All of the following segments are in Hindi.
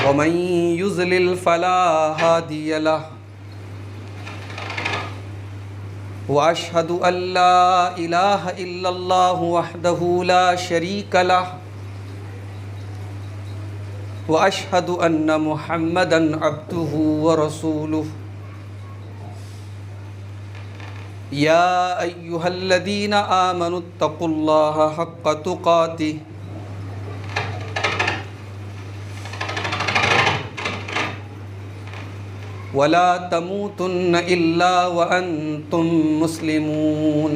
वमन युज़लिल फला हादिय लह व अशहदु अल्ला इलाहा इल्लल्लाहु वहदहु ला शरीक लह व अशहदु अन्न मुहम्मदन अब्दुहु व रसूलुहु या अय्युहल्लज़ीना आमनुत्तक़ुल्लाहा हक़्क़ तुक़ातिह वला तमूतुन्न इल्ला व अंतुम मुस्लिमून।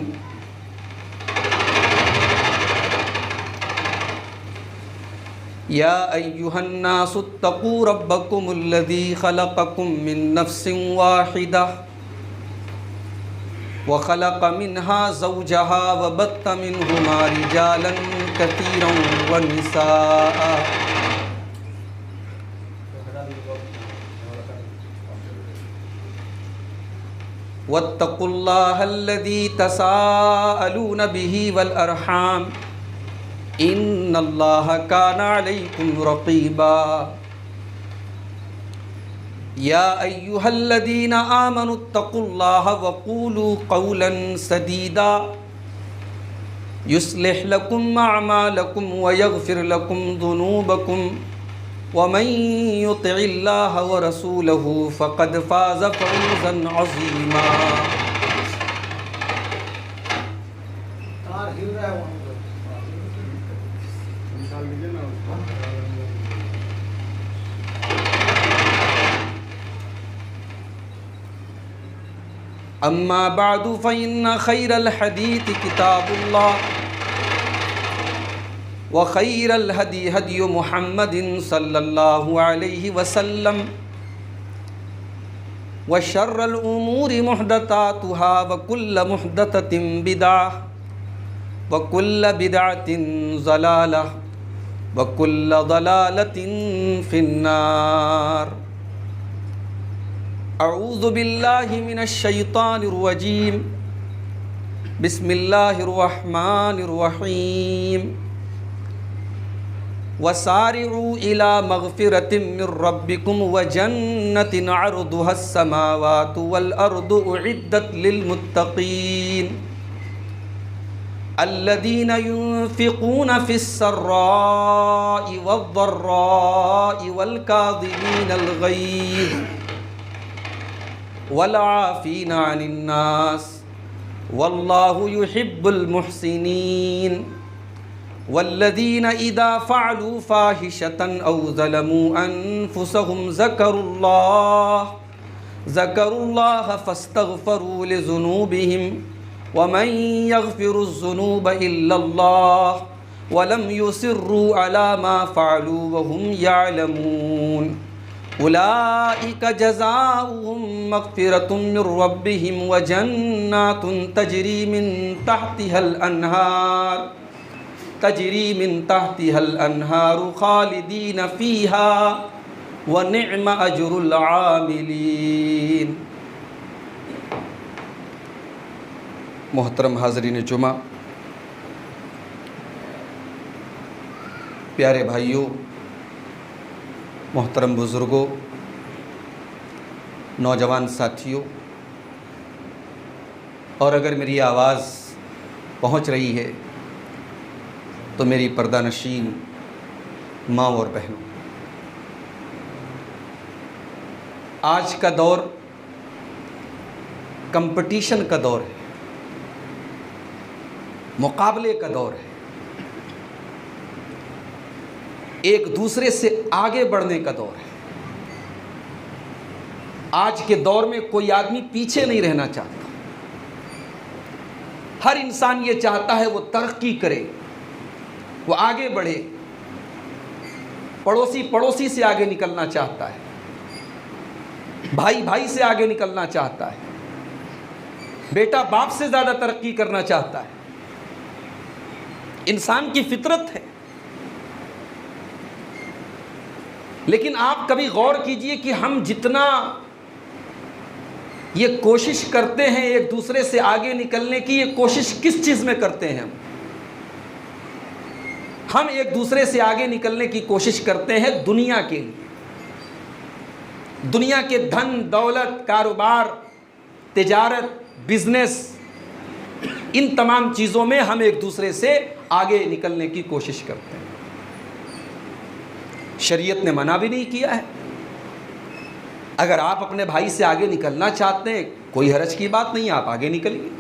या अय्युहन्नासुत्तक़ू रब्बकुमुल्लज़ी ख़लक़कुम मिन नफ़्सिन वाहिदा व ख़लक़ मिन्हा ज़ौजहा व बत्त मिन्हुमा रिजालन कसीरन व निसाअ वत्तक़ुल्लाहल्लज़ी तसाअलून बिही वल अरहाम इन्नल्लाहा काना अलैकुम रक़ीबा। या अय्युहल्लज़ीना आमनुत्तक़ुल्लाहा वक़ूलू क़ौलन सदीदा युस्लिह लकुम अअमालकुम व यग़फ़िर लकुम ज़ुनूबकुम वमन युतिइल्लाह व रसूलहु फ़क़द फ़ाज़ फ़ौज़न अज़ीमा। अम्मा बादु फ़इन्न खैरल हदीस किताबुल्लाह व खैरल हदी हदी मुहम्मदिन सल्लल्लाहु अलैहि वसल्लम व शर्रल उमूरि मुहदसातुहा व कुल्ल मुहदसतिन बिदअह व कुल्ल बिदअतिन ज़लालह व कुल्ल ज़लालतिन फिन्नार। अऊज़ु बिल्लाहि मिनश शैतानिर रजीम। बिस्मिल्लाहिर रहमानिर रहीम। वसारिउ इला मग़फ़िरतिम मिर रब्बिकुम व जन्नतिन अर्दुहस समावातु वल अर्दु उइद्दत लिल मुत्तक़ीन अल्लज़ीना युन्फ़िक़ूना फ़िस सर्राइ वद्दर्राइ वल काज़िमीनल ग़ैज़ वल आफ़ीना अनिन नास वल्लाहु युहिब्बुल मुहसिनीन। वल्लज़ीना इज़ा फ़अलू फ़ाहिशतन औ ज़लमू अन्फ़ुसहुम ज़करुल्लाह फ़स्तग़फ़रू लिज़ुनूबिहिम वमन यग़फ़िरुज़्ज़ुनूब इल्लल्लाह वलम युसिर्रू अला मा फ़अलू वहुम यअलमून। उलाइका जज़ाउहुम मग़फ़िरतुम मिर रब्बिहिम व जन्नातुन तजरी मिन तहतिहल अन्हारु खालिदीन फ़ीहा व निअम अजरुल आमिलीन। मोहतरम हाज़रीन जुमा, प्यारे भाइयों, मोहतरम बुज़ुर्गों, नौजवान साथियों, और अगर मेरी आवाज़ पहुंच रही है तो मेरी पर्दानशीन माँ और बहनों, आज का दौर कंपटीशन का दौर है, मुकाबले का दौर है, एक दूसरे से आगे बढ़ने का दौर है। आज के दौर में कोई आदमी पीछे नहीं रहना चाहता, हर इंसान ये चाहता है वो तरक्की करे, वो आगे बढ़े, पड़ोसी पड़ोसी से आगे निकलना चाहता है, भाई भाई से आगे निकलना चाहता है, बेटा बाप से ज़्यादा तरक्की करना चाहता है। इंसान की फितरत है। लेकिन आप कभी गौर कीजिए कि हम जितना ये कोशिश करते हैं एक दूसरे से आगे निकलने की, ये कोशिश किस चीज़ में करते हैं? हम एक दूसरे से आगे निकलने की कोशिश करते हैं दुनिया के लिए, दुनिया के धन दौलत, कारोबार, तिजारत, बिजनेस, इन तमाम चीज़ों में हम एक दूसरे से आगे निकलने की कोशिश करते हैं। शरीयत ने मना भी नहीं किया है। अगर आप अपने भाई से आगे निकलना चाहते हैं, कोई हरज की बात नहीं, आप आगे निकलिए।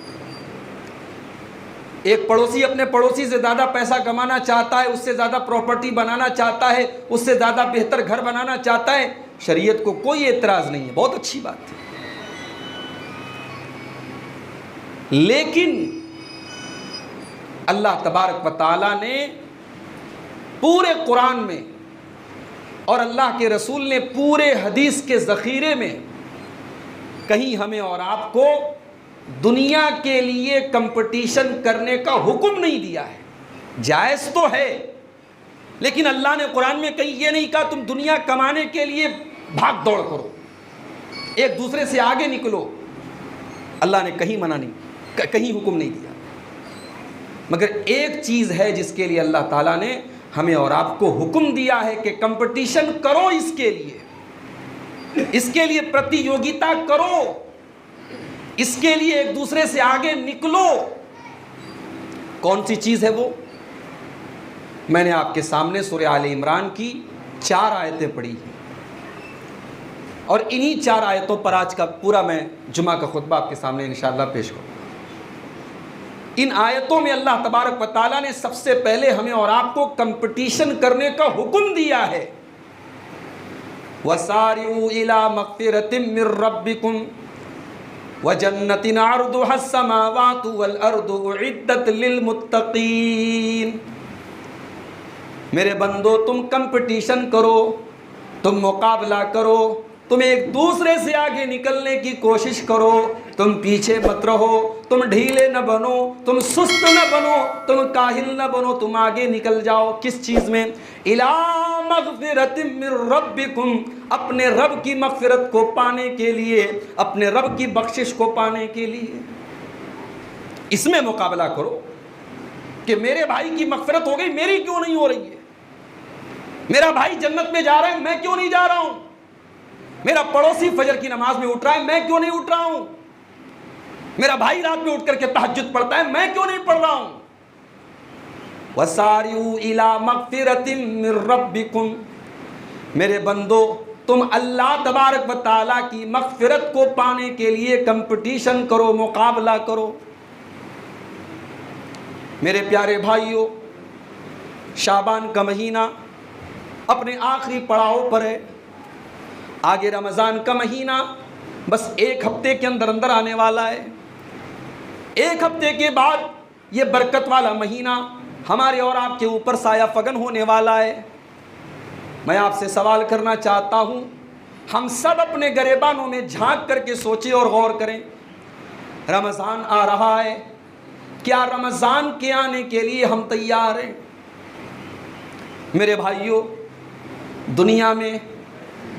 एक पड़ोसी अपने पड़ोसी से ज़्यादा पैसा कमाना चाहता है, उससे ज़्यादा प्रॉपर्टी बनाना चाहता है, उससे ज़्यादा बेहतर घर बनाना चाहता है, शरीयत को कोई एतराज़ नहीं है, बहुत अच्छी बात है। लेकिन अल्लाह तबारक व तआला ने पूरे कुरान में और अल्लाह के रसूल ने पूरे हदीस के ज़ख़ीरे में कहीं हमें और आपको दुनिया के लिए कंपटीशन करने का हुक्म नहीं दिया है। जायज़ तो है, लेकिन अल्लाह ने कुरान में कहीं ये नहीं कहा तुम दुनिया कमाने के लिए भाग दौड़ करो, एक दूसरे से आगे निकलो। अल्लाह ने कहीं मना नहीं, कहीं हुक्म नहीं दिया। मगर एक चीज़ है जिसके लिए अल्लाह ताला ने हमें और आपको हुक्म दिया है कि कंपटीशन करो, इसके लिए प्रतियोगिता करो, इसके लिए एक दूसरे से आगे निकलो। कौन सी चीज़ है वो? मैंने आपके सामने सूरह आले इमरान की 4 आयतें पढ़ी हैं और इन्हीं 4 आयतों पर आज का पूरा मैं जुमा का खुतबा आपके सामने इंशाअल्लाह पेश करूँ। इन आयतों में अल्लाह तबारक व तआला ने सबसे पहले हमें और आपको कंपटीशन करने का हुक्म दिया है। वसारिउ इला मग़फ़िरतिम मिर रब्बिकुम व जन्नतिन अर्दुहस समावातु वल अर्दु उइद्दत लिल मुत्तक़ीन। मेरे बंदो, तुम कंपटीशन करो, तुम मुकाबला करो, तुम एक दूसरे से आगे निकलने की कोशिश करो, तुम पीछे मत रहो, तुम ढीले न बनो, तुम सुस्त न बनो, तुम काहिल न बनो, तुम आगे निकल जाओ। किस चीज़ में? इला मग़फ़िरतिम मिर रब्बिकुम, अपने रब की मग़फ़िरत को पाने के लिए, अपने रब की बख्शिश को पाने के लिए। इसमें मुकाबला करो कि मेरे भाई की मग़फ़िरत हो गई, मेरी क्यों नहीं हो रही है? मेरा भाई जन्नत में जा रहा है, मैं क्यों नहीं जा रहा हूं? मेरा पड़ोसी फजर की नमाज में उठ रहा है, मैं क्यों नहीं उठ रहा हूं? मेरा भाई रात में उठ करके तहज्जुद पढ़ता है, मैं क्यों नहीं पढ़ रहा हूं? वसारिउ इला मग़फ़िरतिम मिर रब्बिकुम, मेरे बंदो, तुम अल्लाह तबारक व तआला की मग़फ़िरत को पाने के लिए कंपटीशन करो, मुकाबला करो। मेरे प्यारे भाइयों, शाबान का महीना अपने आखिरी पड़ाव पर है। आगे रमज़ान का महीना बस 1 हफ्ते के अंदर अंदर आने वाला है। 1 हफ्ते के बाद ये बरकत वाला महीना हमारे और आपके ऊपर साया फगन होने वाला है। मैं आपसे सवाल करना चाहता हूँ, हम सब अपने गरेबानों में झांक करके सोचें और गौर करें। रमज़ान आ रहा है, क्या रमज़ान के आने के लिए हम तैयार हैं? मेरे भाइयों, दुनिया में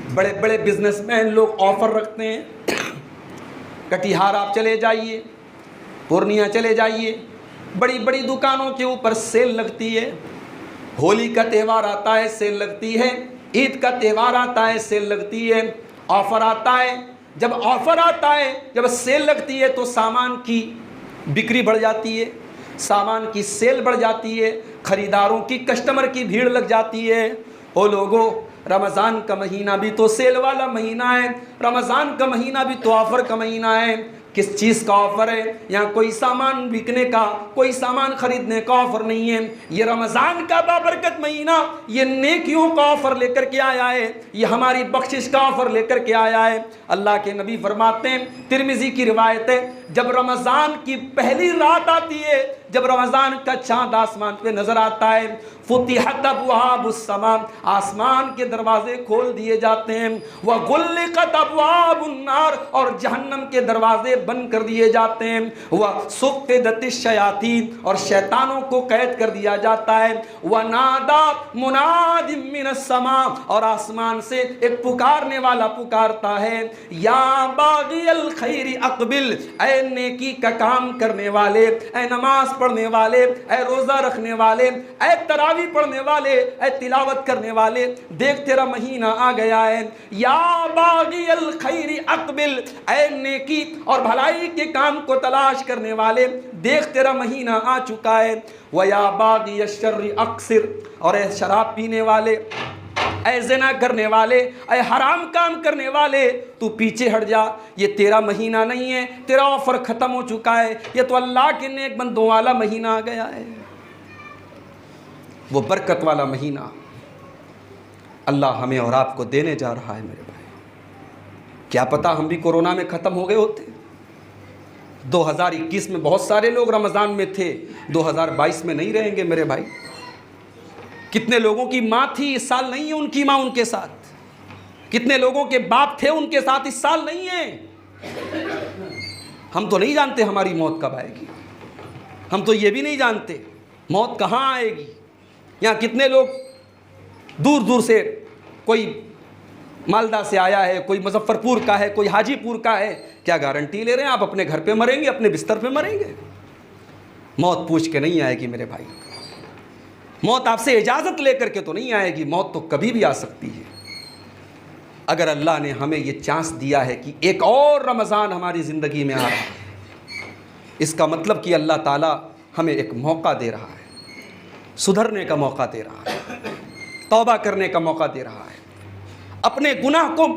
बड़े बड़े बिजनेसमैन लोग ऑफ़र रखते हैं। कटिहार आप चले जाइए, पूर्णिया चले जाइए, बड़ी बड़ी दुकानों के ऊपर सेल लगती है। होली का त्यौहार आता है, सेल लगती है। ईद का त्यौहार आता है, सेल लगती है। ऑफ़र आता है। जब ऑफ़र आता है, जब सेल लगती है तो सामान की बिक्री बढ़ जाती है, सामान की सेल बढ़ जाती है, ख़रीदारों की, कस्टमर की भीड़ लग जाती है। ओ लोगों, रमज़ान का महीना भी तो सेल वाला महीना है, रमज़ान का महीना भी तो ऑफ़र का महीना है। किस चीज़ का ऑफ़र है? यहाँ कोई सामान बिकने का, कोई सामान ख़रीदने का ऑफ़र नहीं है। ये रमज़ान का बाबरकत महीना ये नेकियों का ऑफ़र लेकर के आया है, ये हमारी बख्शिश का ऑफ़र लेकर के आया है। अल्लाह के नबी फरमाते हैं, तिरमिज़ी की रिवायत है, जब रमज़ान की पहली रात आती है, जब रमज़ान का चाँद आसमान पे नज़र आता है, फुतिहत अब्वाबुस समा, आसमान के दरवाजे खोल दिए जाते हैं। व गुल्लिकत अब्वाबुन नार, और जहन्नम के दरवाजे बंद कर दिए जाते हैं। व सुफ़्फ़िदतिश शयातीन, और शैतानों को कैद कर दिया जाता है। व नादा मुनादिम मिनस समा, और आसमान से एक पुकारने वाला पुकारता है, या बाग़ियल खैरि अक़बिल, ऐ नेकी का काम करने वाले, ऐ नमाज पढ़ने वाले, ऐ रोज़ा रखने वाले, ऐ तरावी पढ़ने वाले, ऐ तिलावत करने वाले, देख तेरा महीना आ गया है। या बागी अल खैरी अकबिल, ऐ नेकी और भलाई के काम को तलाश करने वाले, देख तेरा महीना आ चुका है। वया बागी अश्शर्रि अक्सिर, और ऐ शराब पीने वाले, ऐ ज़िना करने वाले, ऐ हराम काम करने वाले, तू पीछे हट जा, ये तेरा महीना नहीं है, तेरा ऑफर ख़त्म हो चुका है, ये तो अल्लाह के नेक बंदों वाला महीना आ गया है, वो बरकत वाला महीना अल्लाह हमें और आपको देने जा रहा है। मेरे भाई, क्या पता हम भी कोरोना में ख़त्म हो गए होते। 2021 में बहुत सारे लोग रमज़ान में थे, 2022 में नहीं रहेंगे मेरे भाई। कितने लोगों की माँ थी, इस साल नहीं है उनकी माँ उनके साथ। कितने लोगों के बाप थे, उनके साथ इस साल नहीं है। हम तो नहीं जानते हमारी मौत कब आएगी, हम तो ये भी नहीं जानते मौत कहाँ आएगी। यहाँ कितने लोग दूर दूर से, कोई मालदा से आया है, कोई मुजफ्फरपुर का है, कोई हाजीपुर का है, क्या गारंटी ले रहे हैं आप अपने घर पे मरेंगे, अपने बिस्तर पे मरेंगे? मौत पूछ के नहीं आएगी मेरे भाई, मौत आपसे इजाज़त लेकर के तो नहीं आएगी, मौत तो कभी भी आ सकती है। अगर अल्लाह ने हमें ये चांस दिया है कि एक और रमज़ान हमारी ज़िंदगी में आ रहा है, इसका मतलब कि अल्लाह ताला हमें एक मौका दे रहा है, सुधरने का मौका दे रहा है, तौबा करने का मौका दे रहा है, अपने गुनाह को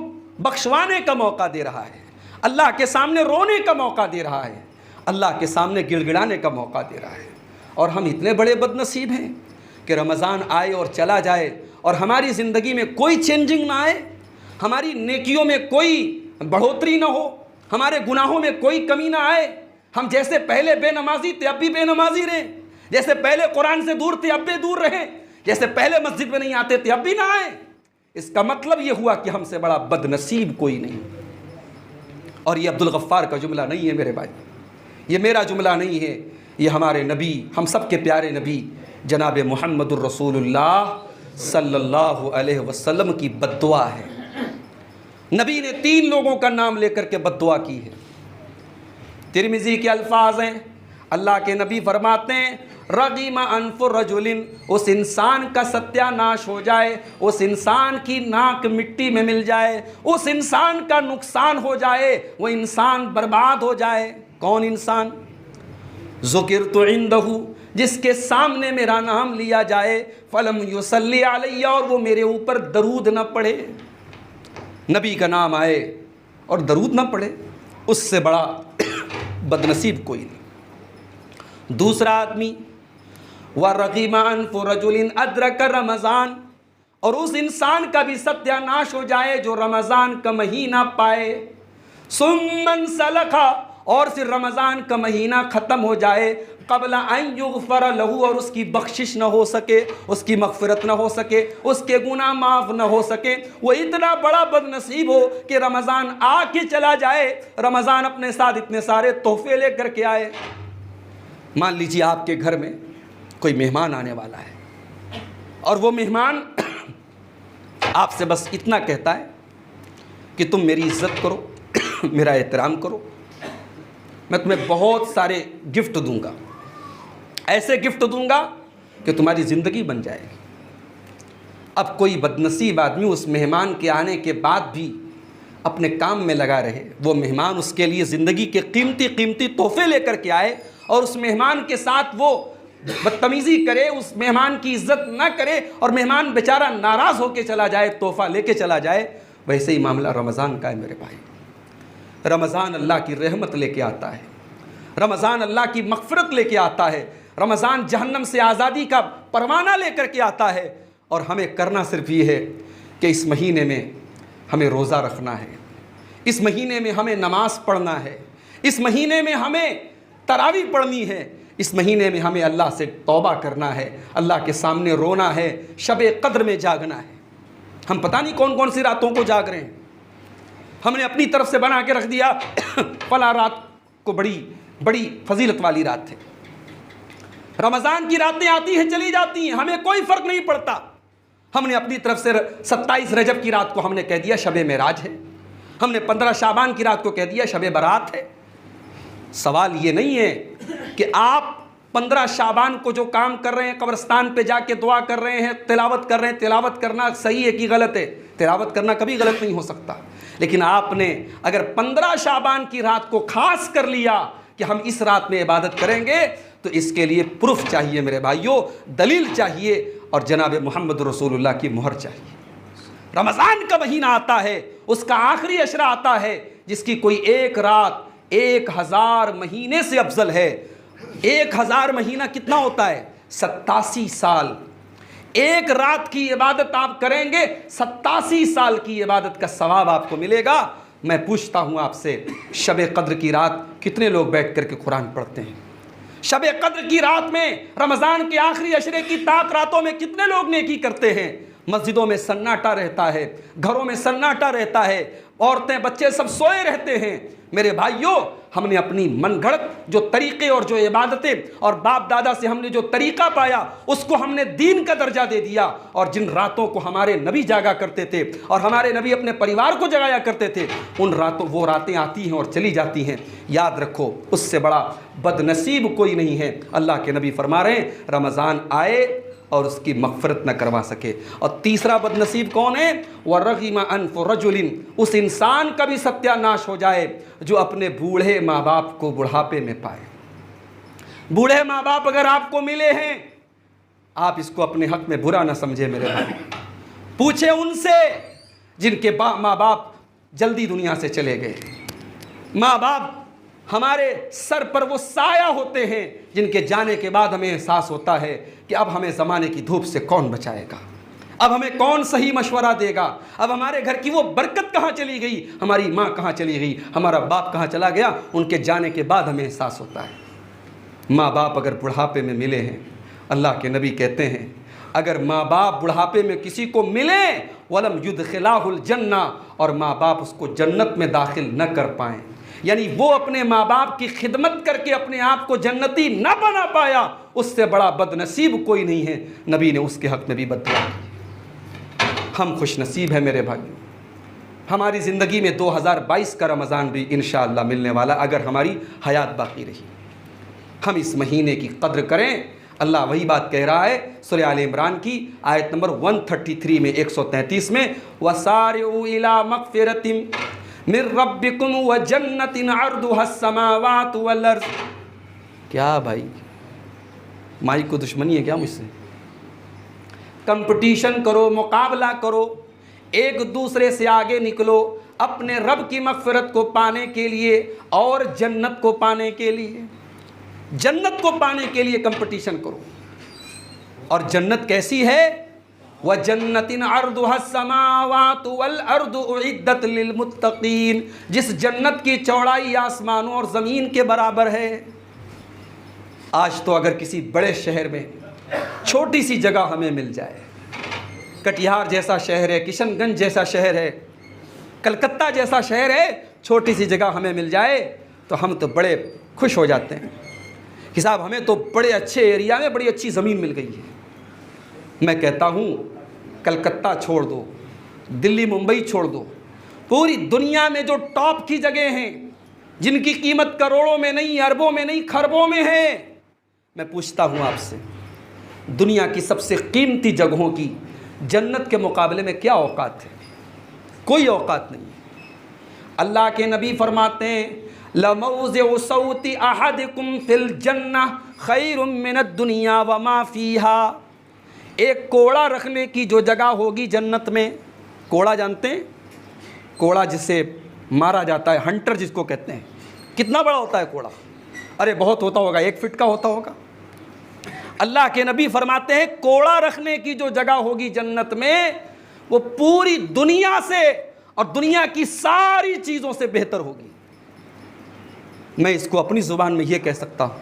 बख्शवाने का मौका दे रहा है, अल्लाह के सामने रोने का मौका दे रहा है, अल्लाह के सामने गिड़गिड़ाने का मौका दे रहा है। और हम इतने बड़े बदनसीब हैं कि रमज़ान आए और चला जाए और हमारी ज़िंदगी में कोई चेंजिंग ना आए, हमारी नेकियों में कोई बढ़ोतरी ना हो, हमारे गुनाहों में कोई कमी ना आए। हम जैसे पहले बेनमाजी थे अब भी बेनमाजी रहें, जैसे पहले कुरान से दूर थे अब भी दूर रहें, जैसे पहले मस्जिद में नहीं आते थे अब भी ना आए। इसका मतलब ये हुआ कि हमसे बड़ा बदनसीब कोई नहीं। और ये अब्दुल गफ्फार का जुमला नहीं है मेरे भाई, ये मेरा जुमला नहीं है, ये हमारे नबी, हम सब के प्यारे नबी जनाब मुहम्मदुर रसूलुल्लाह सल्लल्लाहु अलैहि वसल्लम की बद्दुआ है। नबी ने 3 लोगों का नाम लेकर के बद्दुआ की है। तिरमिज़ी के अल्फाज हैं, अल्लाह के नबी फरमाते हैं, रगीमा अनफु रजुलिन, उस इंसान का सत्यानाश हो जाए, उस इंसान की नाक मिट्टी में मिल जाए, उस इंसान का नुकसान हो जाए, वो इंसान बर्बाद हो जाए। कौन इंसान? ज़ुकिरतु इंदहु, जिसके सामने मेरा नाम लिया जाए, फलम युसल्ली अलैया, और वो मेरे ऊपर दरूद न पढ़े। नबी का नाम आए और दरूद न पढ़े, उससे बड़ा बदनसीब कोई नहीं। दूसरा आदमी, व रगीमा अनफु रजुलिन अदरक रमज़ान, और उस इंसान का भी सत्यानाश हो जाए जो रमज़ान का महीना पाए। सुम्मन सलखा, और फिर रमज़ान का महीना ख़त्म हो जाए, क़ब्ला अन युग़फ़र लहू, और उसकी बख्शिश न हो सके, उसकी मग़फ़िरत न हो सके, उसके गुनाह माफ़ न हो सके। वो इतना बड़ा बदनसीब हो कि रमज़ान आके चला जाए, रमज़ान अपने साथ इतने सारे तोहफ़े लेकर के आए। मान लीजिए आपके घर में कोई मेहमान आने वाला है और वो मेहमान आपसे बस इतना कहता है कि तुम मेरी इज़्ज़त करो, मेरा एहतराम करो, मैं तुम्हें बहुत सारे गिफ्ट दूंगा, ऐसे गिफ्ट दूंगा कि तुम्हारी ज़िंदगी बन जाएगी। अब कोई बदनसीब आदमी उस मेहमान के आने के बाद भी अपने काम में लगा रहे, वो मेहमान उसके लिए ज़िंदगी के कीमती कीमती तोहफे लेकर के आए और उस मेहमान के साथ वो बदतमीज़ी करे, उस मेहमान की इज़्ज़त ना करे और मेहमान बेचारा नाराज़ होकर चला जाए, तोहफ़ा लेके चला जाए। वैसे ही मामला रमज़ान का है मेरे भाई। रमज़ान अल्लाह की रहमत लेके आता है, रमज़ान अल्लाह की मग़फ़िरत लेके आता है, रमज़ान जहन्नम से आज़ादी का परवाना लेकर के आता है। और हमें करना सिर्फ ये है कि इस महीने में हमें रोज़ा रखना है, इस महीने में हमें नमाज़ पढ़ना है, इस महीने में हमें तरावी पढ़नी है, इस महीने में हमें अल्लाह से तौबा करना है, अल्लाह के सामने रोना है, शब क़द्र में जागना है। हम पता नहीं कौन कौन सी रातों को जाग रहे हैं, हमने अपनी तरफ से बना के रख दिया फला रात को बड़ी बड़ी फजीलत वाली रात है। रमज़ान की रातें आती हैं चली जाती हैं, हमें कोई फ़र्क नहीं पड़ता। हमने अपनी तरफ से 27 रजब की रात को हमने कह दिया शब मेराज है, हमने 15 शाबान की रात को कह दिया शब बारात है। सवाल ये नहीं है कि आप 15 शाबान को जो काम कर रहे हैं, कब्रिस्तान पे जाके दुआ कर रहे हैं, तिलावत कर रहे हैं, तिलावत करना सही है कि गलत है? तिलावत करना कभी गलत नहीं हो सकता, लेकिन आपने अगर 15 शाबान की रात को खास कर लिया कि हम इस रात में इबादत करेंगे, तो इसके लिए प्रूफ चाहिए मेरे भाइयों, दलील चाहिए और जनाब मोहम्मद रसूलुल्लाह की मोहर चाहिए। रमज़ान का महीना आता है, उसका आखिरी अशरा आता है, जिसकी कोई एक रात 1000 महीने से अफजल है। 1000 महीना कितना होता है? 87 साल। एक रात की इबादत आप करेंगे, 87 साल की इबादत का सवाब आपको मिलेगा। मैं पूछता हूँ आपसे, शब कद्र की रात कितने लोग बैठ करके कुरान पढ़ते हैं? शब कद्र की रात में, रमज़ान के आखिरी अशरे की ताक रातों में कितने लोग नेकी करते हैं? मस्जिदों में सन्नाटा रहता है, घरों में सन्नाटा रहता है, औरतें बच्चे सब सोए रहते हैं। मेरे भाइयों, हमने अपनी मनगढ़ंत जो तरीक़े और जो इबादतें और बाप दादा से हमने जो तरीक़ा पाया, उसको हमने दीन का दर्जा दे दिया। और जिन रातों को हमारे नबी जागा करते थे और हमारे नबी अपने परिवार को जगाया करते थे, उन रातों वो रातें आती हैं और चली जाती हैं। याद रखो, उससे बड़ा बदनसीब कोई नहीं है। अल्लाह के नबी फरमा रहे हैं, रमज़ान आए और उसकी मग़फ़िरत न करवा सके। और तीसरा बदनसीब कौन है? वरग़िम अनफ़ रजुलिन, उस इंसान का भी सत्यानाश हो जाए जो अपने बूढ़े माँ बाप को बुढ़ापे में पाए। बूढ़े माँ बाप अगर आपको मिले हैं, आप इसको अपने हक़ में बुरा न समझे मेरे भाई। पूछे उनसे जिनके माँ बाप जल्दी दुनिया से चले गए। माँ बाप हमारे सर पर वो साया होते हैं जिनके जाने के बाद हमें एहसास होता है कि अब हमें ज़माने की धूप से कौन बचाएगा, अब हमें कौन सही मशवरा देगा, अब हमारे घर की वो बरकत कहाँ चली गई, हमारी माँ कहाँ चली गई, हमारा बाप कहाँ चला गया। उनके जाने के बाद हमें एहसास होता है। माँ बाप अगर बुढ़ापे में मिले हैं, अल्लाह के नबी कहते हैं, अगर माँ बाप बुढ़ापे में किसी को मिले, वलम युदखिलाहुल जन्ना, और माँ बाप उसको जन्नत में दाखिल न कर पाएँ, यानी वो अपने माँ बाप की खिदमत करके अपने आप को जन्नती न बना पाया, उससे बड़ा बदनसीब कोई नहीं है। नबी ने उसके हक़ में भी बददुआ की। हम खुश नसीब हैं मेरे भाइयों, हमारी ज़िंदगी में 2022 का रमज़ान भी इंशाअल्लाह मिलने वाला, अगर हमारी हयात बाकी रही। हम इस महीने की कद्र करें। अल्लाह वही बात कह रहा है सूरह आल इमरान की आयत नंबर 133 में, 133 में, वसारिउ इला मग़फ़िरतिन मिर रब्बिकुम व जन्नतिन अर्दुहस समावातु वल अर्ज़। क्या भाई, माइक को दुश्मनी है क्या मुझसे? कंपटीशन करो, मुकाबला करो, एक दूसरे से आगे निकलो अपने रब की मग़फ़िरत को पाने के लिए और जन्नत को पाने के लिए। जन्नत को पाने के लिए कंपटीशन करो। और जन्नत कैसी है? व जन्नतिन अर्दुहस समावातु वल अर्दु उइद्दत लिल मुत्तक़ीन, जिस जन्नत की चौड़ाई आसमानों और ज़मीन के बराबर है। आज तो अगर किसी बड़े शहर में छोटी सी जगह हमें मिल जाए, कटिहार जैसा शहर है, किशनगंज जैसा शहर है, कलकत्ता जैसा शहर है, छोटी सी जगह हमें मिल जाए तो हम तो बड़े खुश हो जाते हैं कि साहब हमें तो बड़े अच्छे एरिया में बड़ी अच्छी ज़मीन मिल गई है। मैं कहता हूँ कलकत्ता छोड़ दो, दिल्ली मुंबई छोड़ दो, पूरी दुनिया में जो टॉप की जगह हैं जिनकी कीमत करोड़ों में नहीं, अरबों में नहीं, खरबों में है, मैं पूछता हूँ आपसे, दुनिया की सबसे कीमती जगहों की जन्नत के मुकाबले में क्या औकात है? कोई औकात नहीं है। अल्लाह के नबी फरमाते हैं, लमौज़िउ सौति अहदिकुम फिल जन्नह खैरुम मिनद दुनिया व मा फीहा। एक कोड़ा रखने की जो जगह होगी जन्नत में, कोड़ा जानते हैं? कोड़ा जिसे मारा जाता है, हंटर जिसको कहते हैं। कितना बड़ा होता है कोड़ा? अरे बहुत होता होगा, 1 फीट का होता होगा। अल्लाह के नबी फरमाते हैं, कोड़ा रखने की जो जगह होगी जन्नत में, वो पूरी दुनिया से और दुनिया की सारी चीज़ों से बेहतर होगी। मैं इसको अपनी ज़ुबान में ये कह सकता हूँ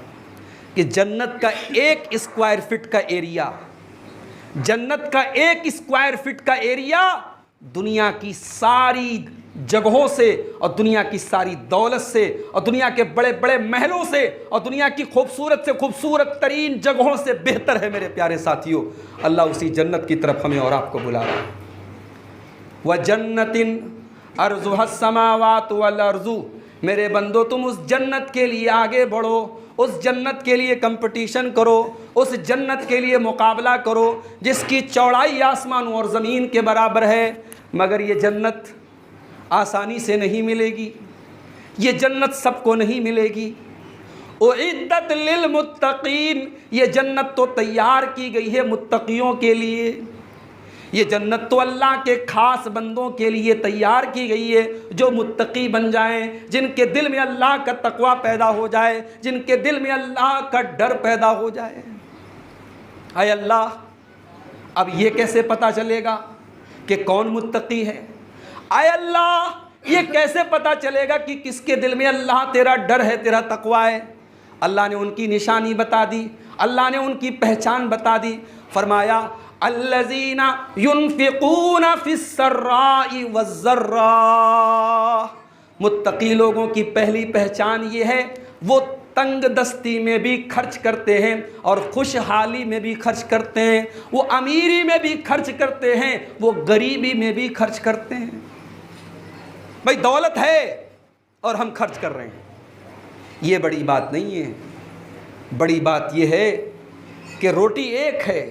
कि जन्नत का 1 स्क्वायर फीट का एरिया, जन्नत का 1 स्क्वायर फीट का एरिया दुनिया की सारी जगहों से और दुनिया की सारी दौलत से और दुनिया के बड़े बड़े महलों से और दुनिया की खूबसूरत से खूबसूरत तरीन जगहों से बेहतर है मेरे प्यारे साथियों। अल्लाह उसी जन्नत की तरफ हमें और आपको बुला रहा है। व जन्नतिन अर्ज़ुहस समावातु वल अर्ज़ु, मेरे बंदो तुम उस जन्नत के लिए आगे बढ़ो, उस जन्नत के लिए कंपटीशन करो, उस जन्नत के लिए मुकाबला करो जिसकी चौड़ाई आसमान और ज़मीन के बराबर है। मगर ये जन्नत आसानी से नहीं मिलेगी, ये जन्नत सबको नहीं मिलेगी। उइद्दत लिल मुत्तकीन, ये जन्नत तो तैयार की गई है मुत्तकियों के लिए। ये जन्नत तो अल्लाह के खास बंदों के लिए तैयार की गई है, जो मुत्तकी बन जाएं, जिनके दिल में अल्लाह का तकवा पैदा हो जाए, जिनके दिल में अल्लाह का डर पैदा हो जाए। आय अल्लाह, अब ये कैसे पता चलेगा कि कौन मुत्तकी है? आय अल्लाह, ये कैसे पता चलेगा कि किसके दिल में अल्लाह तेरा डर है, तेरा तकवा है? अल्लाह ने उनकी निशानी बता दी, अल्लाह ने उनकी पहचान बता दी। फरमाया अल्लज़ीना युनफ़िक़ूना फ़िस्सर्राई वज़्ज़र्रा। मुत्तकी लोगों की पहली पहचान ये है, वो तंग दस्ती में भी खर्च करते हैं और खुशहाली में भी खर्च करते हैं, वो अमीरी में भी खर्च करते हैं, वो गरीबी में भी खर्च करते हैं। भाई दौलत है और हम खर्च कर रहे हैं, ये बड़ी बात नहीं है। बड़ी बात ये है कि रोटी एक है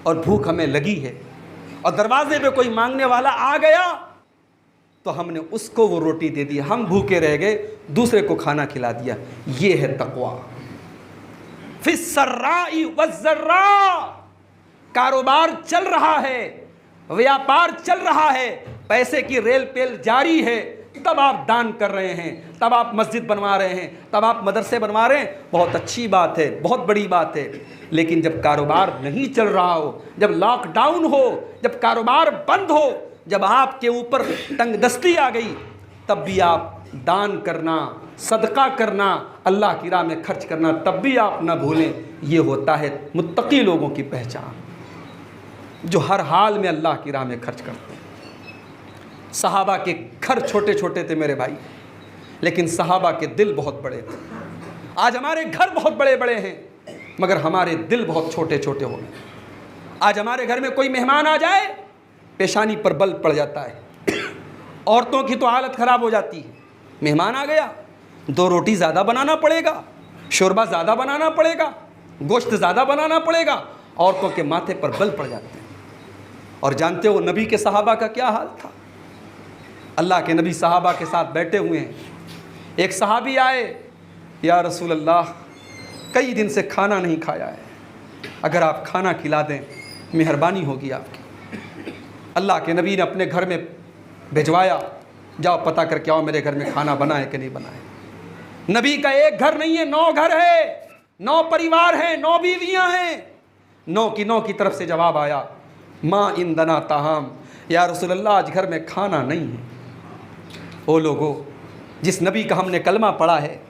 और भूख हमें लगी है, और दरवाजे पे कोई मांगने वाला आ गया तो हमने उसको वो रोटी दे दी, हम भूखे रह गए, दूसरे को खाना खिला दिया। ये है तकवा। फिस्सर्राई वज़्ज़र्रा, कारोबार चल रहा है, व्यापार चल रहा है, पैसे की रेल पेल जारी है, तब आप दान कर रहे हैं, तब आप मस्जिद बनवा रहे हैं, तब आप मदरसे बनवा रहे हैं, बहुत अच्छी बात है, बहुत बड़ी बात है। लेकिन जब कारोबार नहीं चल रहा हो, जब लॉकडाउन हो, जब कारोबार बंद हो, जब आपके ऊपर तंगदस्ती आ गई, तब भी आप दान करना, सदका करना, अल्लाह की राह में खर्च करना, तब भी आप ना भूलें। ये होता है मुत्तकी लोगों की पहचान, जो हर हाल में अल्लाह की राह में खर्च करते हैं। सहाबा के घर छोटे छोटे थे मेरे भाई, लेकिन सहाबा के दिल बहुत बड़े थे। आज हमारे घर बहुत बड़े बड़े हैं, मगर हमारे दिल बहुत छोटे छोटे हो गए। आज हमारे घर में कोई मेहमान आ जाए, पेशानी पर बल पड़ जाता है। औरतों की तो हालत ख़राब हो जाती है। मेहमान आ गया, 2 रोटी ज़्यादा बनाना पड़ेगा, शोरबा ज़्यादा बनाना पड़ेगा, गोश्त ज़्यादा बनाना पड़ेगा, औरतों के माथे पर बल पड़ जाते हैं। और जानते हो नबी के सहाबा का क्या हाल था? अल्लाह के नबी सहाबा के साथ बैठे हुए हैं, एक सहाबी आए, या रसूल अल्लाह, कई दिन से खाना नहीं खाया है, अगर आप खाना खिला दें मेहरबानी होगी आपकी। अल्लाह के नबी ने अपने घर में भिजवाया, जाओ पता करके आओ मेरे घर में खाना बना है कि नहीं बना है। नबी का एक घर नहीं है, 9 घर है, 9 परिवार हैं, 9 बीवियां हैं। 9 की 9 की तरफ से जवाब आया, माँ इंदना ताहम, या रसूल अल्लाह आज घर में खाना नहीं है। ओ लोगों, जिस नबी का हमने कलमा पढ़ा है,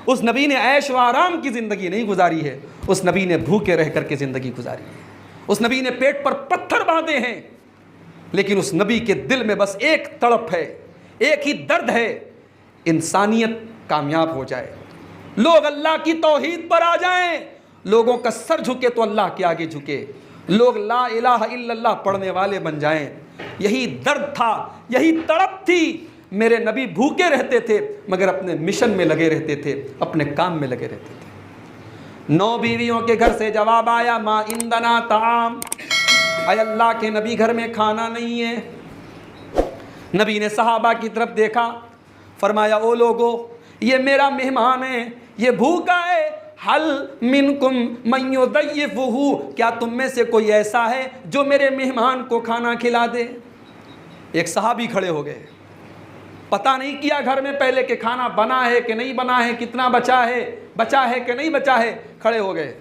उस नबी ने ऐश व आराम की ज़िंदगी नहीं गुजारी है, उस नबी ने भूखे रह कर के ज़िंदगी गुजारी है। उस नबी ने पेट पर पत्थर बांधे हैं, लेकिन उस नबी के दिल में बस एक तड़प है, एक ही दर्द है, इंसानियत कामयाब हो जाए, लोग अल्लाह की तौहीद पर आ जाएं, लोगों का सर झुके तो अल्लाह के आगे झुके, लोग ला इलाहा इल्लल्लाह पढ़ने वाले बन जाएं। यही दर्द था, यही तड़प थी। मेरे नबी भूखे रहते थे मगर अपने मिशन में लगे रहते थे, अपने काम में लगे रहते थे। 9 बीवियों के घर से जवाब आया, माँ इंदना ताम, अय अल्लाह के नबी घर में खाना नहीं है। नबी ने सहाबा की तरफ देखा, फरमाया, ओ लोगो, ये मेरा मेहमान है, ये भूखा है, हल मिनकुम मन युदय्यिफुहु, क्या तुम में से कोई ऐसा है जो मेरे मेहमान को खाना खिला दे? एक सहाबी खड़े हो गए, पता नहीं किया घर में पहले कि खाना बना है कि नहीं बना है, कितना बचा है कि नहीं बचा है, खड़े हो गए,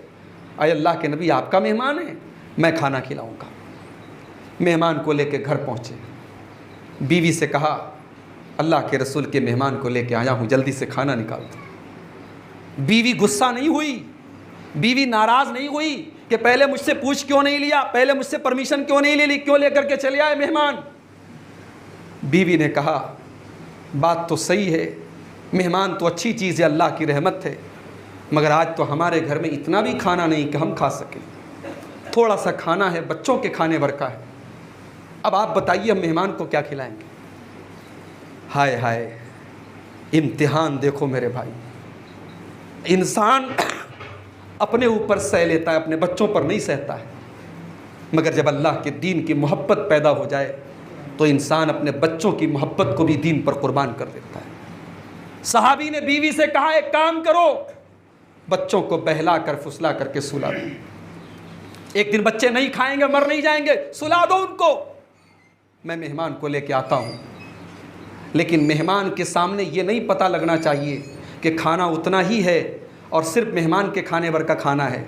अय अल्लाह के नबी आपका मेहमान है, मैं खाना खिलाऊंगा। मेहमान को लेके घर पहुँचे, बीवी से कहा, अल्लाह के रसूल के मेहमान को लेके आया हूँ, जल्दी से खाना निकाल दो। बीवी गुस्सा नहीं हुई, बीवी नाराज़ नहीं हुई कि पहले मुझसे पूछ क्यों नहीं लिया, पहले मुझसे परमिशन क्यों नहीं ले ली, क्यों लेकर के चले आए मेहमान। बीवी ने कहा, बात तो सही है, मेहमान तो अच्छी चीज़ है, अल्लाह की रहमत है, मगर आज तो हमारे घर में इतना भी खाना नहीं कि हम खा सकें, थोड़ा सा खाना है, बच्चों के खाने भर का है, अब आप बताइए हम मेहमान को क्या खिलाएंगे। हाय हाय, इम्तिहान देखो मेरे भाई, इंसान अपने ऊपर सह लेता है, अपने बच्चों पर नहीं सहता है। मगर जब अल्लाह के दीन की मोहब्बत पैदा हो जाए तो इंसान अपने बच्चों की मोहब्बत को भी दीन पर कुर्बान कर देता है। सहाबी ने बीवी से कहा, एक काम करो, बच्चों को बहला कर फुसला करके सुला दो। एक दिन बच्चे नहीं खाएंगे, मर नहीं जाएंगे, सुला दो उनको, मैं मेहमान को लेके आता हूँ। लेकिन मेहमान के सामने ये नहीं पता लगना चाहिए कि खाना उतना ही है और सिर्फ मेहमान के खाने भर का खाना है।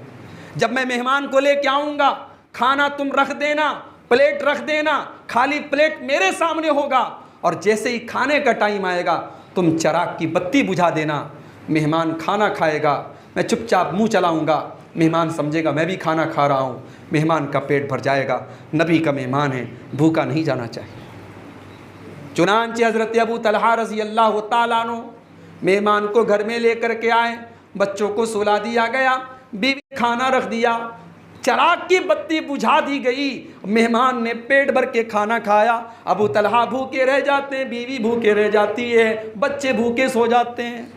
जब मैं मेहमान को लेके आऊँगा, खाना तुम रख देना, प्लेट रख देना, खाली प्लेट मेरे सामने होगा, और जैसे ही खाने का टाइम आएगा तुम चिराग की बत्ती बुझा देना। मेहमान खाना खाएगा, मैं चुपचाप मुंह चलाऊंगा, मेहमान समझेगा मैं भी खाना खा रहा हूँ, मेहमान का पेट भर जाएगा। नबी का मेहमान है, भूखा नहीं जाना चाहिए। चुनांचे हज़रत अबू तलहा रज़ी अल्लाह तआला अन्हु मेहमान को घर में लेकर के आए, बच्चों को सुला दिया गया, बीवी ने खाना रख दिया, चिराग की बत्ती बुझा दी गई, मेहमान ने पेट भर के खाना खाया। अबू तलहा भूखे रह जाते हैं, बीवी भूखे रह जाती है, बच्चे भूखे सो जाते हैं।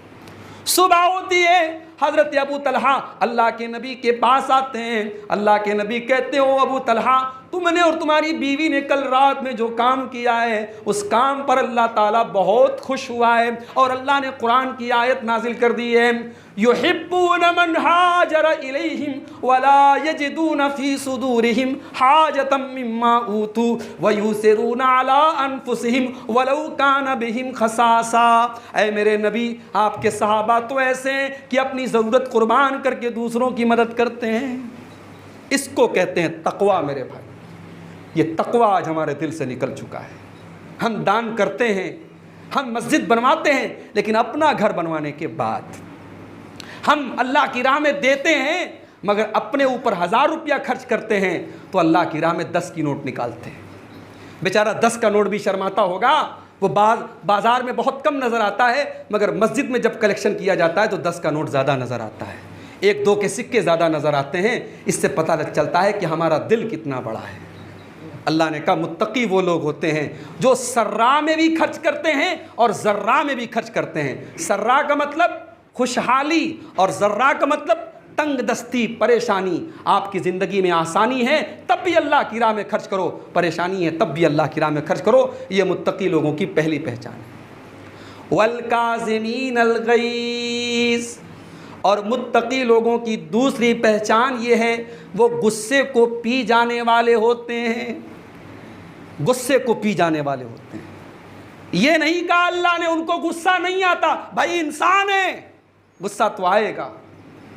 सुबह होती है, हज़रत अबू तलहा अल्लाह के नबी के पास आते हैं। अल्लाह के नबी कहते हो, अबू तलहा, तुमने और तुम्हारी बीवी ने कल रात में जो काम किया है उस काम पर अल्लाह ताला बहुत खुश हुआ है, और अल्लाह ने कुरान की आयत नाजिल कर दी है, युहिब्बून मन हाजर इलैहिम वला यजिदून फी सुदूरिहिम हाजतम मिम्मा ऊतू व युसिरून अला अनफुसिहिम वलौ कान बिहिम खसासा। ऐ मेरे नबी, आपके सहाबा तो ऐसे हैं कि अपनी ज़रूरत कुर्बान करके दूसरों की मदद करते हैं। इसको कहते हैं तकवा। मेरे भाई, ये तकवा आज हमारे दिल से निकल चुका है। हम दान करते हैं, हम मस्जिद बनवाते हैं, लेकिन अपना घर बनवाने के बाद हम अल्लाह की राह में देते हैं, मगर अपने ऊपर 1000 रुपया खर्च करते हैं तो अल्लाह की राह में 10 की नोट निकालते हैं। बेचारा 10 का नोट भी शर्माता होगा, वो बाज़ार में बहुत कम नज़र आता है, मगर मस्जिद में जब कलेक्शन किया जाता है तो 10 का नोट ज़्यादा नज़र आता है, 1-2 के सिक्के ज़्यादा नज़र आते हैं। इससे पता चलता है कि हमारा दिल कितना बड़ा है। अल्लाह ने कहा मुत्तकी वो लोग होते हैं जो सर्रा में भी खर्च करते हैं और ज़र्रा में भी खर्च करते हैं। सर्रा का मतलब खुशहाली और ज़र्रा का मतलब तंग दस्ती, परेशानी। आपकी ज़िंदगी में आसानी है तब भी अल्लाह की राह में खर्च करो, परेशानी है तब भी अल्लाह की राह में खर्च करो। ये मुत्तकी लोगों की पहली पहचान है। वल काज़िमीन अल गैज़, और मुत्तकी लोगों की दूसरी पहचान ये है, वो गुस्से को पी जाने वाले होते हैं। गुस्से को पी जाने वाले होते हैं। ये नहीं कहा अल्लाह ने उनको गुस्सा नहीं आता, भाई इंसान है, गुस्सा तो आएगा,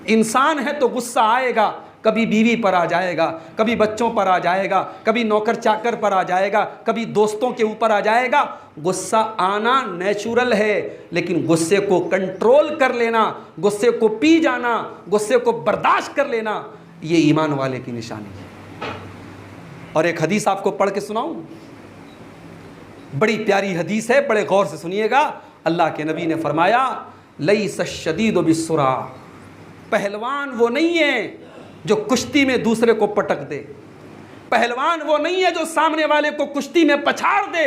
इंसान है तो गुस्सा आएगा। कभी बीवी पर आ जाएगा, कभी बच्चों पर आ जाएगा, कभी नौकर चाकर पर आ जाएगा, कभी दोस्तों के ऊपर आ जाएगा। गुस्सा आना नेचुरल है, लेकिन गुस्से को कंट्रोल कर लेना, गुस्से को पी जाना, गुस्से को बर्दाश्त कर लेना, ये ईमान वाले की निशानी है। और एक हदीस आपको पढ़ के सुनाऊं, बड़ी प्यारी हदीस है, बड़े गौर से सुनिएगा। अल्लाह के नबी ने फरमाया, लैस शदीदु बिस्सुरा, पहलवान वो नहीं है जो कुश्ती में दूसरे को पटक दे, पहलवान वो नहीं है जो सामने वाले को कुश्ती में पछाड़ दे।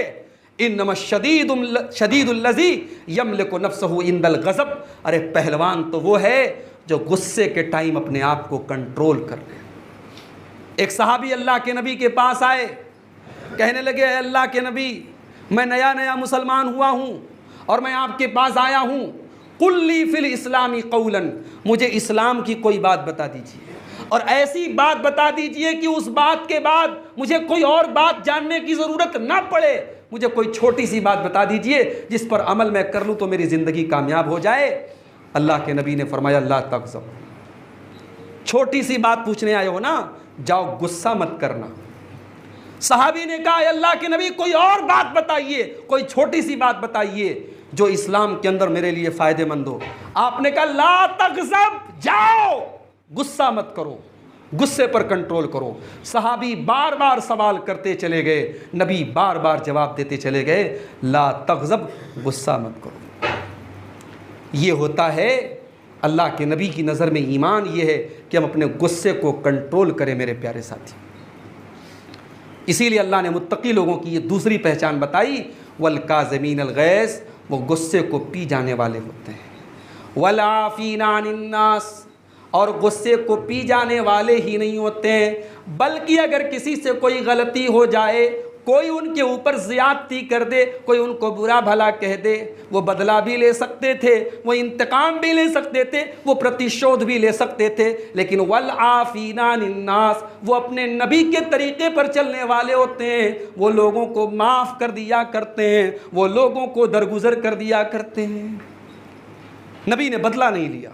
इन्नमा शदीदुल लज़ी यमलिकु नफ्सहु इंदल गज़ब, अरे पहलवान तो वो है जो गुस्से के टाइम अपने आप को कंट्रोल कर ले। एक सहाबी अल्लाह के नबी के पास आए, कहने लगे, अल्लाह के नबी, मैं नया नया मुसलमान हुआ हूँ और मैं आपके पास आया हूँ, कुल्ली फिल इस्लामी कौलन, मुझे इस्लाम की कोई बात बता दीजिए, और ऐसी बात बता दीजिए कि उस बात के बाद मुझे कोई और बात जानने की ज़रूरत ना पड़े। मुझे कोई छोटी सी बात बता दीजिए जिस पर अमल मैं कर लूँ तो मेरी ज़िंदगी कामयाब हो जाए। अल्लाह के नबी ने फरमाया, ला तग़ज़ब, छोटी सी बात पूछने आए हो ना, जाओ गुस्सा मत करना। सहाबी ने कहा, अल्लाह के नबी कोई और बात बताइए, कोई छोटी सी बात बताइए जो इस्लाम के अंदर मेरे लिए फ़ायदेमंद हो। आपने कहा, ला तग़ज़ब, जाओ गुस्सा मत करो, गुस्से पर कंट्रोल करो। सहाबी बार बार सवाल करते चले गए, नबी बार बार जवाब देते चले गए, ला तग़ज़ब, गुस्सा मत करो। ये होता है अल्लाह के नबी की नज़र में ईमान, ये है कि हम अपने गुस्से को कंट्रोल करें। मेरे प्यारे साथी, इसीलिए अल्लाह ने मुत्तकी लोगों की ये दूसरी पहचान बताई, वल काज़िमीन अल गैज़, वो गुस्से को पी जाने वाले होते हैं। वल आफ़ीना अनिन नास, और गुस्से को पी जाने वाले ही नहीं होते हैं, बल्कि अगर किसी से कोई गलती हो जाए, कोई उनके ऊपर ज़्यादती कर दे, कोई उनको बुरा भला कह दे, वो बदला भी ले सकते थे, वो इंतकाम भी ले सकते थे, वो प्रतिशोध भी ले सकते थे। लेकिन वल आफीना निन्नास, वो अपने नबी के तरीके पर चलने वाले होते हैं, वो लोगों को माफ़ कर दिया करते हैं, वो लोगों को दरगुजर कर दिया करते हैं। नबी ने बदला नहीं लिया।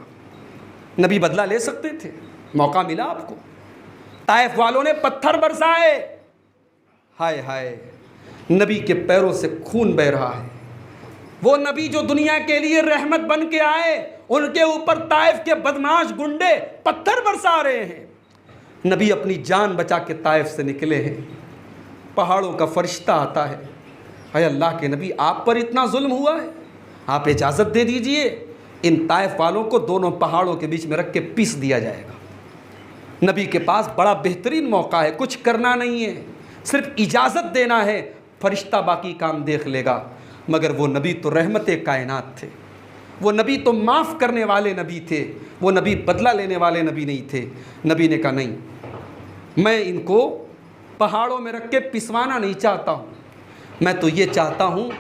नबी बदला ले सकते थे, मौका मिला आपको। ताइफ वालों ने पत्थर बरसाए, हाय हाय, नबी के पैरों से खून बह रहा है। वो नबी जो दुनिया के लिए रहमत बन के आए, उनके ऊपर ताइफ के बदमाश गुंडे पत्थर बरसा रहे हैं। नबी अपनी जान बचा के ताइफ से निकले हैं। पहाड़ों का फरिश्ता आता है, हाय अल्लाह के नबी, आप पर इतना जुल्म हुआ है, आप इजाज़त दे दीजिए, इन ताइफ वालों को दोनों पहाड़ों के बीच में रख के पीस दिया जाएगा। नबी के पास बड़ा बेहतरीन मौका है, कुछ करना नहीं है, सिर्फ इजाज़त देना है, फरिश्ता बाकी काम देख लेगा। मगर वो नबी तो रहमत कायनात थे, वो नबी तो माफ़ करने वाले नबी थे, वो नबी बदला लेने वाले नबी नहीं थे। नबी ने कहा नहीं, मैं इनको पहाड़ों में रख के पिसवाना नहीं चाहता हूँ, मैं तो ये चाहता हूँ,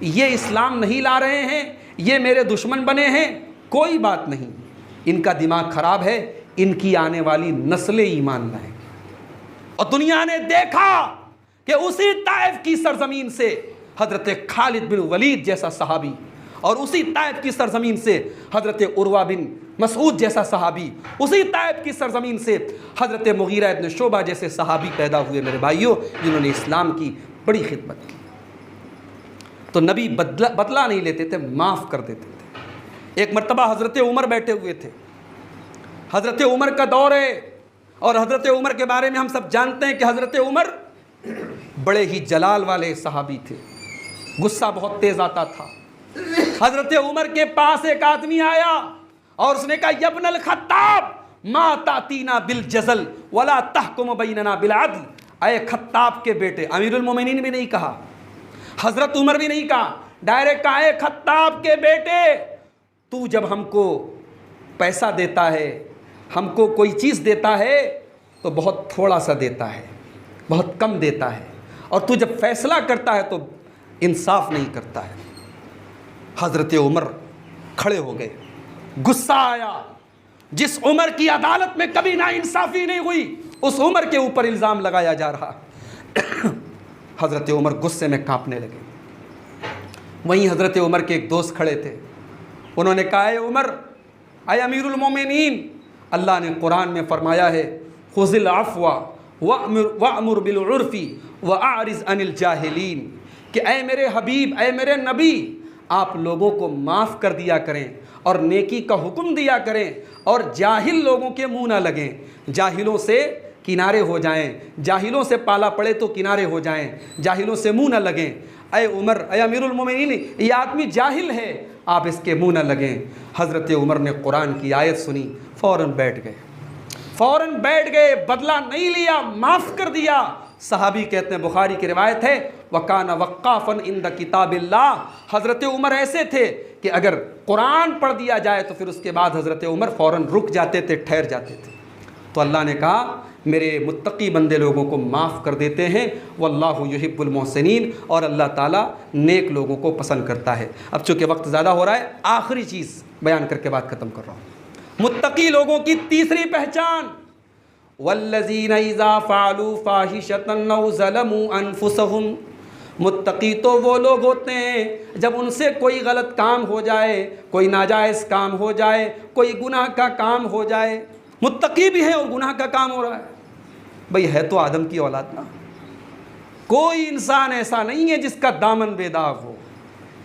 ये इस्लाम नहीं ला रहे हैं, ये मेरे दुश्मन बने हैं, कोई बात नहीं, इनका दिमाग ख़राब है, इनकी आने वाली नस्लें ईमान लाएं। और दुनिया ने देखा कि उसी ताइफ की सरजमीन से हज़रत खालिद बिन वलीद जैसा सहाबी, और उसी ताइफ की सरजमीन से हज़रत उर्वा बिन मसूद जैसा सहाबी, उसी ताइफ की सरजमीन से हज़रत मुगीरा इब्न शोबा जैसे सहाबी पैदा हुए मेरे भाइयों, जिन्होंने इस्लाम की बड़ी खिदमत की। तो नबी बदला नहीं लेते थे, माफ़ कर देते थे। एक मरतबा हज़रत उमर बैठे हुए थे, हज़रत उमर का दौर है, और हज़रत उमर के बारे में हम सब जानते हैं कि हज़रत उमर बड़े ही जलाल वाले सहाबी थे, गुस्सा बहुत तेज़ आता था। हज़रत उमर के पास एक आदमी आया और उसने कहा, यब्नल खत्ताब मा तातीना बिल जज़ल वला तहकुम बैनना बिल अदल। अय खत्ताब के बेटे, अमीरुल मोमिनीन भी नहीं कहा, हज़रत उमर भी नहीं कहा, डायरेक्ट कहा, अय खत्ताब के बेटे, तू जब हमको पैसा देता है, हमको कोई चीज़ देता है, तो बहुत थोड़ा सा देता है, बहुत कम देता है, और तू जब फैसला करता है तो इंसाफ नहीं करता है। हज़रत उमर खड़े हो गए, गुस्सा आया। जिस उमर की अदालत में कभी ना इंसाफ़ी नहीं हुई, उस उमर के ऊपर इल्ज़ाम लगाया जा रहा। हज़रत उमर गुस्से में कांपने लगे। वहीं हज़रत उमर के एक दोस्त खड़े थे, उन्होंने कहा, ए उमर, अय अमीरुल मोमिनीन, अल्लाह ने कुरान में फरमाया है, खुज़िल अफ़्वा वअमुर बिल उर्फ़ी वअरिज़ अनिल जाहिलीन, कि ऐ मेरे हबीब, ऐ मेरे नबी, आप लोगों को माफ़ कर दिया करें और नेकी का हुक्म दिया करें, और जाहिल लोगों के मुँह ना लगें, जाहिलों से किनारे हो जाएं, जाहिलों से पाला पड़े तो किनारे हो जाएं, जाहिलों से मुँह ना लगें। ऐ उमर, ऐ अमीरुल मोमिनीन, ये आदमी जाहिल है, आप इसके मुँह न लगें। हज़रत उमर ने कुरान की आयत सुनी, फ़ौरन बैठ गए, फ़ौरन बैठ गए, बदला नहीं लिया, माफ़ कर दिया। सहाबी कहते हैं, बुखारी की रिवायत है, वकाना वक्काफ़न इंद किताबिल्लाह, हज़रत उमर ऐसे थे कि अगर कुरान पढ़ दिया जाए तो फिर उसके बाद हज़रत उमर फ़ौरन रुक जाते थे, ठहर जाते थे। तो अल्लाह ने कहा, मेरे मुत्तकी बंदे लोगों को माफ़ कर देते हैं, वल्लाहु युहिब्बुल मोहसिनीन, और अल्लाह ताला नेक लोगों को पसंद करता है। अब चूँकि वक्त ज़्यादा हो रहा है, आखिरी चीज़ बयान करके बात ख़त्म कर रहा हूँ। मुत्तकी लोगों की तीसरी पहचान, वल्लज़ीना इज़ा फ़अलू फ़ाहिशतन औ ज़लमू अनफुसहुम, मुत्तकी तो वो लोग होते हैं जब उनसे कोई गलत काम हो जाए, कोई नाजायज़ काम हो जाए, कोई गुनाह का काम हो जाए, मुत्तकी भी है और गुनाह का काम हो रहा है। भाई है तो आदम की औलाद ना, कोई इंसान ऐसा नहीं है जिसका दामन बेदाग हो।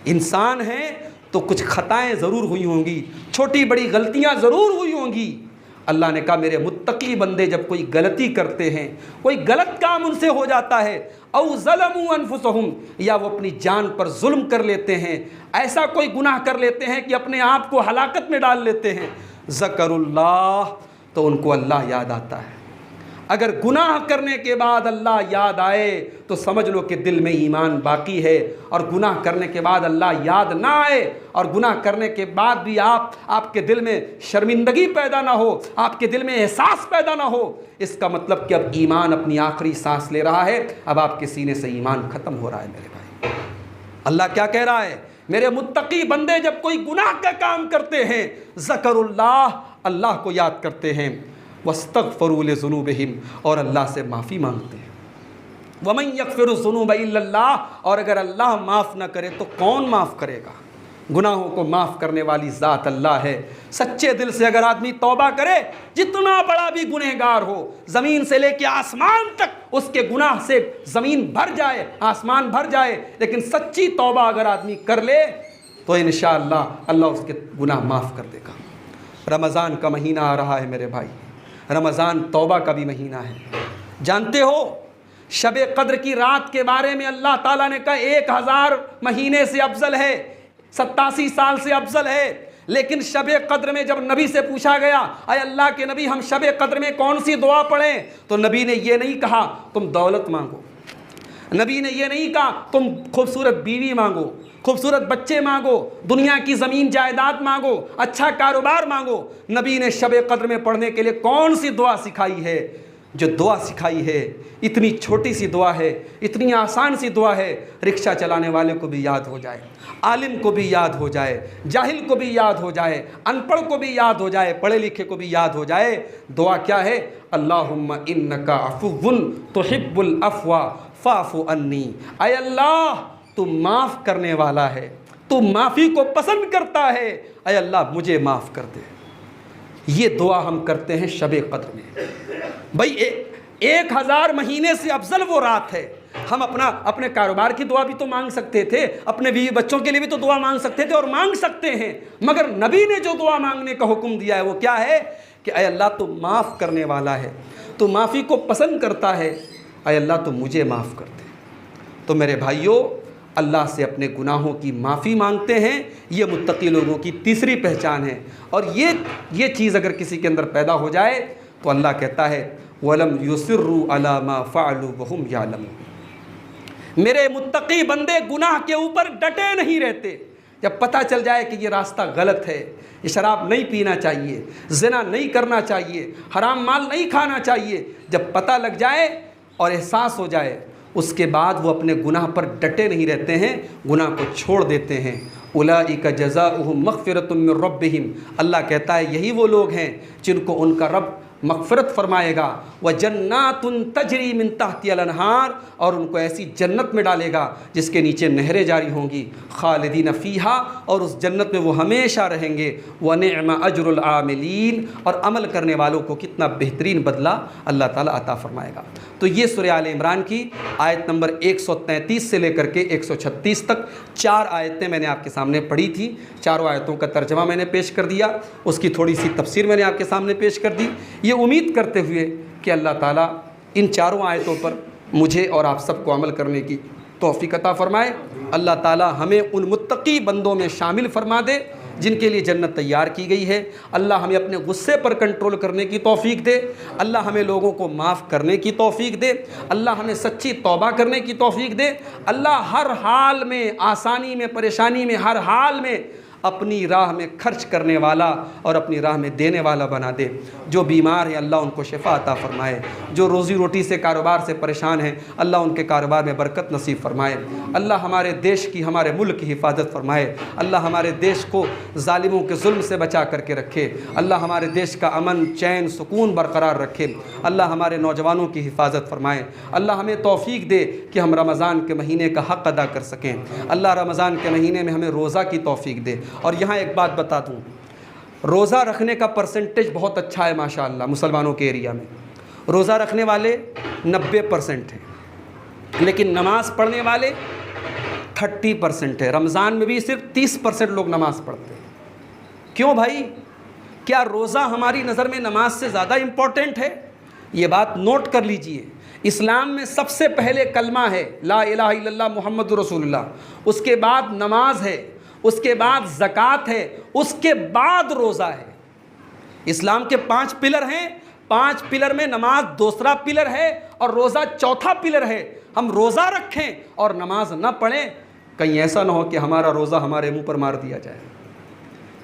इंसान है तो कुछ खताएं ज़रूर हुई होंगी, छोटी बड़ी गलतियां ज़रूर हुई होंगी। अल्लाह ने कहा, मेरे मुत्तकी बंदे जब कोई गलती करते हैं, कोई गलत काम उनसे हो जाता है, औ ज़लमू अनफुसहुम, या वो अपनी जान पर जुल्म कर लेते हैं, ऐसा कोई गुनाह कर लेते हैं कि अपने आप को हलाकत में डाल लेते हैं, ज़करुल्लाह, तो उनको अल्लाह याद आता है। अगर गुनाह करने के बाद अल्लाह याद आए तो समझ लो कि दिल में ईमान बाकी है, और गुनाह करने के बाद अल्लाह याद ना आए और गुनाह करने के बाद भी आपके दिल में शर्मिंदगी पैदा ना हो, आपके दिल में एहसास पैदा ना हो, इसका मतलब कि अब ईमान अपनी आखिरी सांस ले रहा है, अब आपके सीने से ईमान ख़त्म हो रहा है। मेरे भाई, अल्लाह क्या कह रहा है, मेरे मुत्तकी बंदे जब कोई गुनाह का काम करते हैं ज़करुल्लाह, अल्लाह को याद करते हैं, वस्तगफिरू लिज़ुनूबिहिम, और अल्लाह से माफ़ी मांगते हैं। वमन यगफिरुज़्ज़ुनूब इल्लल्लाह, और अगर अल्लाह माफ़ ना करे तो कौन माफ़ करेगा। गुनाहों को माफ़ करने वाली ज़ात अल्लाह है। सच्चे दिल से अगर आदमी तौबा करे, जितना बड़ा भी गुनहगार हो, ज़मीन से लेके आसमान तक उसके गुनाह से ज़मीन भर जाए, आसमान भर जाए, लेकिन सच्ची तौबा अगर आदमी कर ले तो इंशाअल्लाह अल्लाह उसके गुनाह माफ़ कर देगा। रमज़ान का महीना आ रहा है मेरे भाई, रमज़ान तौबा का भी महीना है। जानते हो शब क़द्र की रात के बारे में अल्लाह ताला ने कहा 1000 महीने से अफजल है, 87 साल से अफजल है। लेकिन शब क़द्र में जब नबी से पूछा गया, अय अल्लाह के नबी हम शब क़द्र में कौन सी दुआ पढ़ें, तो नबी ने ये नहीं कहा तुम दौलत मांगो, नबी ने ये नहीं कहा तुम खूबसूरत बीवी मांगो, खूबसूरत बच्चे मांगो, दुनिया की ज़मीन जायदाद मांगो, अच्छा कारोबार मांगो। नबी ने शब क़द्र में पढ़ने के लिए कौन सी दुआ सिखाई है? जो दुआ सिखाई है इतनी छोटी सी दुआ है, इतनी आसान सी दुआ है, रिक्शा चलाने वाले को भी याद हो जाए, आलिम को भी याद हो जाए, जाहिल को भी याद हो जाए, अनपढ़ को भी याद हो जाए, पढ़े लिखे को भी याद हो जाए। दुआ क्या है? अल्लाहुम्मा इन्नका अफ़ुव्वुन तुहिब्बुल अफ़्वा फ़ाफ़ु अन्नी। अय अल्लाह तू माफ़ करने वाला है, तू माफ़ी को पसंद करता है, अय अल्लाह मुझे माफ़ कर दे। ये दुआ हम करते हैं शब क़द्र में। भाई 1000 महीने से अफजल वो रात है। हम अपने कारोबार की दुआ भी तो मांग सकते थे, अपने बीवी बच्चों के लिए भी तो दुआ मांग सकते थे और मांग सकते हैं, मगर नबी ने जो दुआ मांगने का हुक्म दिया है वो क्या है कि अय अल्लाह तू माफ़ करने वाला है, तू माफ़ी को पसंद करता है, अय अल्लाह तू मुझे माफ़ कर दे। तो मेरे भाइयों, अल्लाह से अपने गुनाहों की माफ़ी मांगते हैं, ये मुत्तकी लोगों की तीसरी पहचान है। और ये चीज़ अगर किसी के अंदर पैदा हो जाए तो अल्लाह कहता है वलम युसिर्रू अला मा फ़अलू वहुम यालमून। मेरे मुत्तकी बंदे गुनाह के ऊपर डटे नहीं रहते। जब पता चल जाए कि ये रास्ता गलत है, ये शराब नहीं पीना चाहिए, ज़िना नहीं करना चाहिए, हराम माल नहीं खाना चाहिए, जब पता लग जाए और एहसास हो जाए, उसके बाद वो अपने गुनाह पर डटे नहीं रहते हैं, गुनाह को छोड़ देते हैं। उलाइका जज़ाउहुम मग़फ़िरतुम मिन रब्बिहिम। अल्लाह कहता है यही वो लोग हैं जिनको उनका रब मग़फ़िरत फ़रमाएगा, व जन्नातुन तजरी मिन तहतिहल अनहार, और उनको ऐसी जन्नत में डालेगा जिसके नीचे नहरें जारी होंगी, खालिदीन फ़ीहा, और उस जन्नत में वो हमेशा रहेंगे। व निअमा अजरुल आमिलीन, और अमल करने वालों को कितना बेहतरीन बदला अल्लाह ताला अता फ़रमाएगा। तो ये सूरह आल इमरान की आयत नंबर 133 से लेकर के 136 तक 4 आयतें मैंने आपके सामने पढ़ी थी। चारों आयतों का तर्जमा मैंने पेश कर दिया, उसकी थोड़ी सी तफसीर मैंने आपके सामने पेश कर दी, ये उम्मीद करते हुए कि अल्लाह ताला इन चारों आयतों पर मुझे और आप सबको अमल करने की तौफ़ीक़ अता फ़रमाए। अल्लाह ताला हमें उन मुत्तकी बंदों में शामिल फ़रमा दे जिनके लिए जन्नत तैयार की गई है। अल्लाह हमें अपने गुस्से पर कंट्रोल करने की तौफ़ीक़ दे। अल्लाह हमें लोगों को माफ़ करने की तौफ़ीक़ दे। अल्लाह हमें सच्ची तौबा करने की तौफ़ीक़ दे। अल्लाह हर हाल में, आसानी में, परेशानी में, हर हाल में अपनी राह में खर्च करने वाला और अपनी राह में देने वाला बना दे। जो बीमार हैं अल्लाह उनको शिफा अता फ़रमाए, जो रोज़ी रोटी से, कारोबार से परेशान हैं अल्लाह उनके कारोबार में बरकत नसीब फ़रमाए। अल्लाह हमारे देश की, हमारे मुल्क की हिफाजत फ़रमाए। अल्लाह हमारे देश को ज़ालिमों के जुल्म से बचा करके रखे। अल्लाह हमारे देश का अमन, चैन, सुकून बरकरार रखे। अल्लाह हमारे नौजवानों की हिफाजत फ़रमाए। अल्लाह हमें तौफ़ीक़ दे कि हम रमज़ान के महीने का हक़ अदा कर सकें। अल्लाह रमज़ान के महीने में हमें रोज़ा की तौफ़ीक़ दे। और यहाँ एक बात बता दूँ, रोज़ा रखने का परसेंटेज बहुत अच्छा है माशाअल्लाह। मुसलमानों के एरिया में रोज़ा रखने वाले 90% हैं, लेकिन नमाज़ पढ़ने वाले 30% है। रमज़ान में भी सिर्फ 30% लोग नमाज़ पढ़ते हैं। क्यों भाई? क्या रोज़ा हमारी नज़र में नमाज से ज़्यादा इम्पॉर्टेंट है? ये बात नोट कर लीजिए। इस्लाम में सबसे पहले कलमा है ला इलाहा इल्लल्लाह मुहम्मदुर रसूलुल्लाह, उसके बाद नमाज है, उसके बाद ज़कात है, उसके बाद रोज़ा है। इस्लाम के 5 पिलर हैं, 5 पिलर में नमाज दूसरा पिलर है और रोज़ा चौथा पिलर है। हम रोज़ा रखें और नमाज न पढ़ें, कहीं ऐसा ना हो कि हमारा रोज़ा हमारे मुंह पर मार दिया जाए।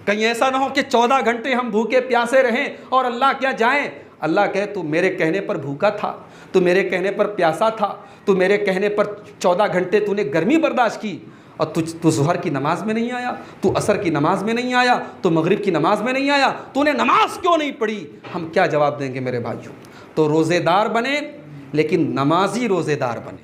कहीं ऐसा ना हो कि 14 घंटे हम भूखे प्यासे रहें और अल्लाह क्या जाएं, अल्लाह कहे तू मेरे कहने पर भूखा था, तू मेरे कहने पर प्यासा था, तू मेरे कहने पर 14 घंटे तूने गर्मी बर्दाश्त की और तू ज़ुहर की नमाज में नहीं आया, तू असर की नमाज में नहीं आया, तू मगरिब की नमाज में नहीं आया, तूने नमाज क्यों नहीं पढ़ी? हम क्या जवाब देंगे मेरे भाइयों? तो रोज़ेदार बने, लेकिन नमाजी रोज़ेदार बने।